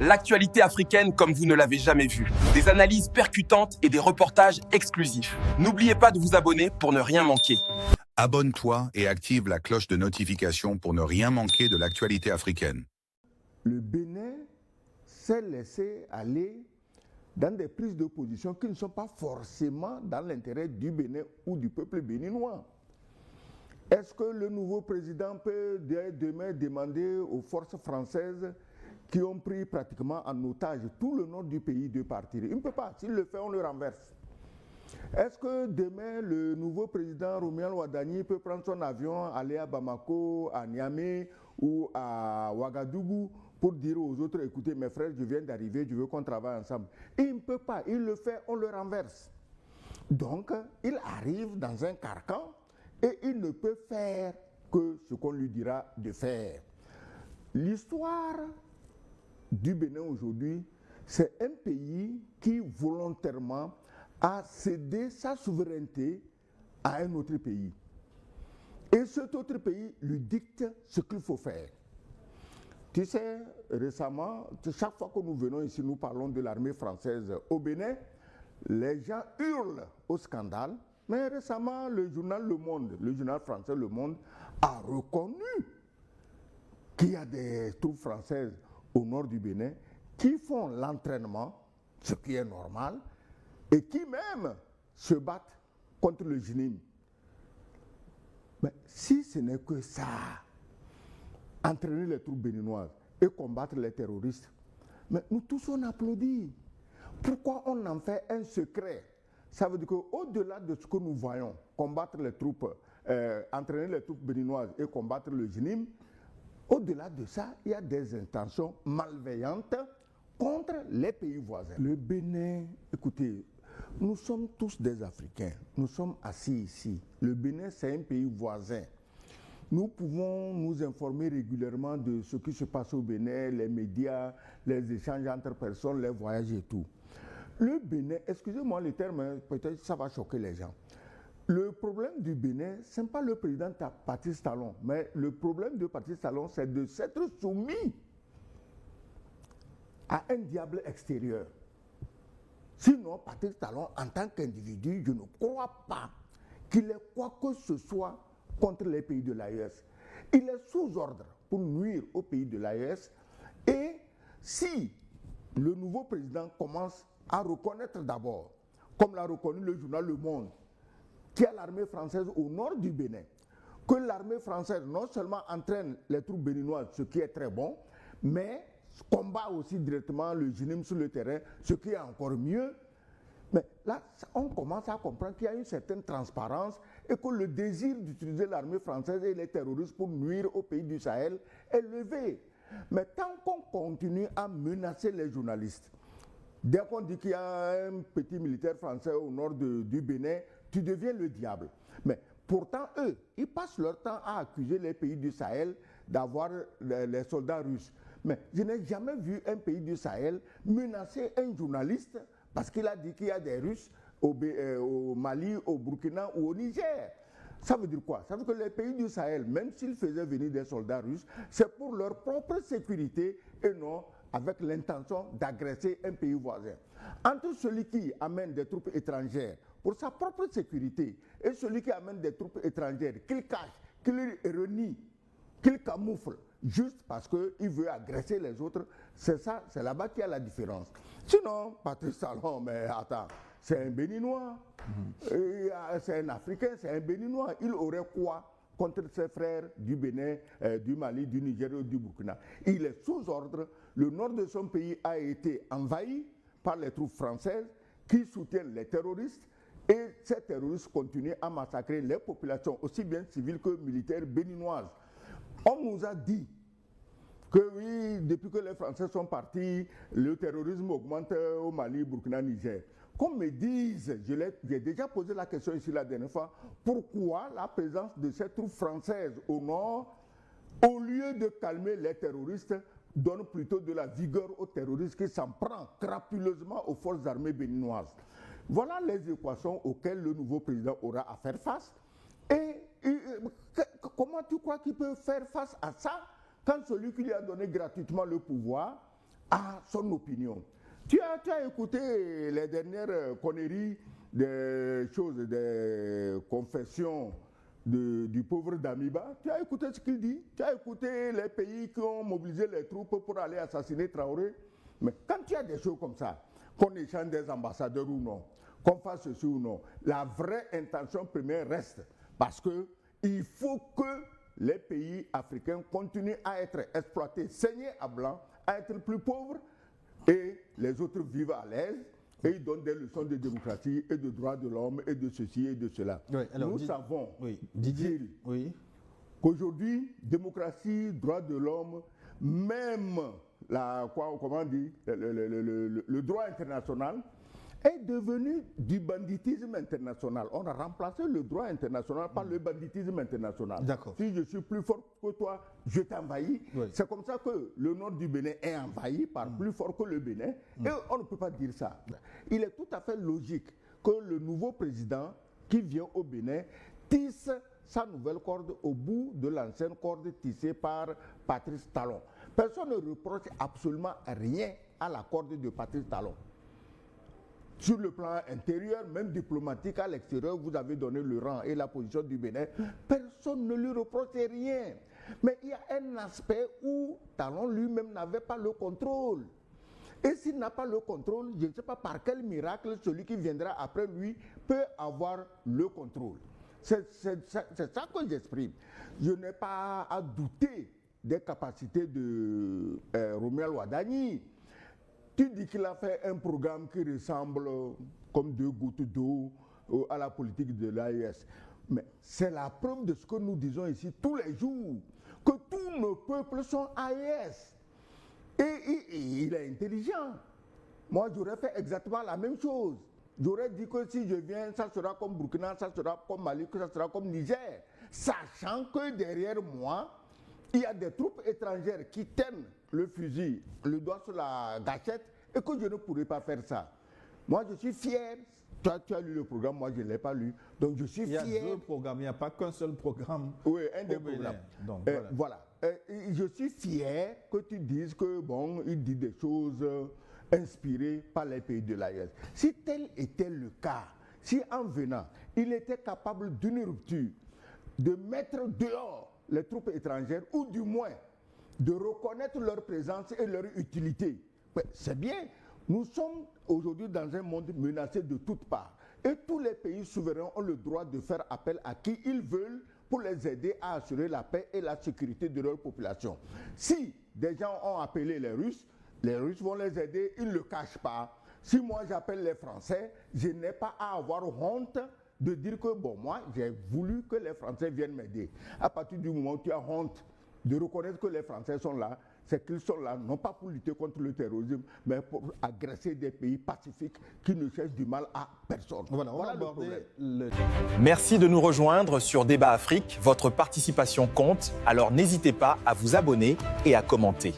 L'actualité africaine comme vous ne l'avez jamais vue. Des analyses percutantes et des reportages exclusifs. N'oubliez pas de vous abonner pour ne rien manquer. Abonne-toi et active la cloche de notification pour ne rien manquer de l'actualité africaine. Le Bénin s'est laissé aller dans des prises de position qui ne sont pas forcément dans l'intérêt du Bénin ou du peuple béninois. Est-ce que le nouveau président peut demain demander aux forces françaises qui ont pris pratiquement en otage tout le nord du pays de partir? Il ne peut pas. S'il le fait, on le renverse. Est-ce que demain, le nouveau président Romuald Wadani peut prendre son avion, aller à Bamako, à Niamey ou à Ouagadougou pour dire aux autres, écoutez mes frères, je viens d'arriver, je veux qu'on travaille ensemble? Il ne peut pas. Il le fait, on le renverse. Donc, il arrive dans un carcan et il ne peut faire que ce qu'on lui dira de faire. L'histoire du Bénin aujourd'hui, c'est un pays qui volontairement a cédé sa souveraineté à un autre pays. Et cet autre pays lui dicte ce qu'il faut faire. Tu sais, récemment, chaque fois que nous venons ici, nous parlons de l'armée française au Bénin, les gens hurlent au scandale, mais récemment, le journal Le Monde, le journal français Le Monde, a reconnu qu'il y a des troupes françaises au nord du Bénin qui font l'entraînement, ce qui est normal, et qui même se battent contre le JNIM. Mais si ce n'est que ça, entraîner les troupes béninoises et combattre les terroristes, mais nous tous on applaudit. Pourquoi on en fait un secret? Ça veut dire qu'au-delà de ce que nous voyons, combattre les troupes, entraîner les troupes béninoises et combattre le JNIM, au-delà de ça, il y a des intentions malveillantes contre les pays voisins. Le Bénin, écoutez, nous sommes tous des Africains, nous sommes assis ici. Le Bénin, c'est un pays voisin. Nous pouvons nous informer régulièrement de ce qui se passe au Bénin, les médias, les échanges entre personnes, les voyages et tout. Le Bénin, excusez-moi le terme, peut-être ça va choquer les gens. Le problème du Bénin, ce n'est pas le président Patrice Talon, mais le problème de Patrice Talon, c'est de s'être soumis à un diable extérieur. Sinon, Patrice Talon, en tant qu'individu, je ne crois pas qu'il ait quoi que ce soit contre les pays de l'AES. Il est sous ordre pour nuire aux pays de l'AES. Et si le nouveau président commence à reconnaître d'abord, comme l'a reconnu le journal Le Monde, qu'il y a l'armée française au nord du Bénin, que l'armée française non seulement entraîne les troupes béninoises, ce qui est très bon, mais combat aussi directement le JNIM sur le terrain, ce qui est encore mieux. Mais là, on commence à comprendre qu'il y a une certaine transparence et que le désir d'utiliser l'armée française et les terroristes pour nuire aux pays du Sahel est levé. Mais tant qu'on continue à menacer les journalistes, dès qu'on dit qu'il y a un petit militaire français au nord du Bénin, tu deviens le diable. Mais pourtant, eux, ils passent leur temps à accuser les pays du Sahel d'avoir les soldats russes. Mais je n'ai jamais vu un pays du Sahel menacer un journaliste parce qu'il a dit qu'il y a des Russes au Mali, au Burkina ou au Niger. Ça veut dire quoi? Ça veut dire que les pays du Sahel, même s'ils faisaient venir des soldats russes, c'est pour leur propre sécurité et non avec l'intention d'agresser un pays voisin. Entre celui qui amène des troupes étrangères pour sa propre sécurité et celui qui amène des troupes étrangères qu'il cache, qu'il renie, qu'il camoufle, juste parce qu'il veut agresser les autres, c'est ça, c'est là-bas qu'il y a la différence. Sinon, Patrice Talon, mais attends, c'est un Béninois, c'est un Africain, c'est un Béninois, il aurait quoi contre ses frères du Bénin, du Mali, du Niger et du Burkina? Il est sous ordre, le nord de son pays a été envahi par les troupes françaises qui soutiennent les terroristes et ces terroristes continuent à massacrer les populations, aussi bien civiles que militaires béninoises. On nous a dit que oui, depuis que les Français sont partis, le terrorisme augmente au Mali, Burkina, Niger. Qu'on me dise, j'ai déjà posé la question ici la dernière fois, pourquoi la présence de ces troupes françaises au nord, au lieu de calmer les terroristes, donne plutôt de la vigueur aux terroristes qui s'en prennent crapuleusement aux forces armées béninoises. Voilà les équations auxquelles le nouveau président aura à faire face. Et comment tu crois qu'il peut faire face à ça quand celui qui lui a donné gratuitement le pouvoir a son opinion. Tu as écouté les dernières conneries des choses, des confessions du pauvre Damiba. Tu as écouté ce qu'il dit. Tu as écouté les pays qui ont mobilisé les troupes pour aller assassiner Traoré. Mais quand tu as des choses comme ça, qu'on échange des ambassadeurs ou non, qu'on fasse ceci ou non, la vraie intention première reste. Parce qu'il faut que les pays africains continuent à être exploités, saignés à blanc, à être plus pauvres, et les autres vivent à l'aise, et ils donnent des leçons de démocratie et de droits de l'homme et de ceci et de cela. Oui, alors, nous savons, Didier, oui, qu'aujourd'hui, démocratie, droits de l'homme, même le droit international est devenu du banditisme international. On a remplacé le droit international par le banditisme international. D'accord. Si je suis plus fort que toi, je t'envahis. Oui. C'est comme ça que le nord du Bénin est envahi par plus fort que le Bénin. Et on ne peut pas dire ça. Il est tout à fait logique que le nouveau président qui vient au Bénin tisse sa nouvelle corde au bout de l'ancienne corde tissée par Patrice Talon. Personne ne reproche absolument rien à la corde de Patrice Talon. Sur le plan intérieur, même diplomatique à l'extérieur, vous avez donné le rang et la position du Bénin. Personne ne lui reproche rien. Mais il y a un aspect où Talon lui-même n'avait pas le contrôle. Et s'il n'a pas le contrôle, je ne sais pas par quel miracle celui qui viendra après lui peut avoir le contrôle. C'est ça que j'exprime. Je n'ai pas à douter des capacités de Romuald Wadani. Tu dis qu'il a fait un programme qui ressemble comme 2 gouttes d'eau à la politique de l'AES. Mais c'est la preuve de ce que nous disons ici tous les jours, que tous nos peuples sont AES. Et il est intelligent. Moi, j'aurais fait exactement la même chose. J'aurais dit que si je viens, ça sera comme Burkina, ça sera comme Mali, ça sera comme Niger. Sachant que derrière moi, il y a des troupes étrangères qui tiennent le fusil, le doigt sur la gâchette, et que je ne pourrais pas faire ça. Moi, je suis fier. Toi, tu as lu le programme, moi, je ne l'ai pas lu. Donc, je suis fier. Il y a 2 programmes, il n'y a pas qu'un seul programme. Oui, un des programmes. Donc, voilà. Je suis fier que tu dises que, bon, il dit des choses inspirées par les pays de l'AES. Si tel était le cas, si en venant, il était capable d'une rupture, de mettre dehors les troupes étrangères, ou du moins de reconnaître leur présence et leur utilité, c'est bien. Nous sommes aujourd'hui dans un monde menacé de toutes parts. Et tous les pays souverains ont le droit de faire appel à qui ils veulent pour les aider à assurer la paix et la sécurité de leur population. Si des gens ont appelé les Russes vont les aider, ils ne le cachent pas. Si moi j'appelle les Français, je n'ai pas à avoir honte de dire que, bon, moi, j'ai voulu que les Français viennent m'aider. À partir du moment où tu as honte de reconnaître que les Français sont là, c'est qu'ils sont là, non pas pour lutter contre le terrorisme, mais pour agresser des pays pacifiques qui ne cherchent du mal à personne. Voilà le problème. Merci de nous rejoindre sur Débat Afrique. Votre participation compte, alors n'hésitez pas à vous abonner et à commenter.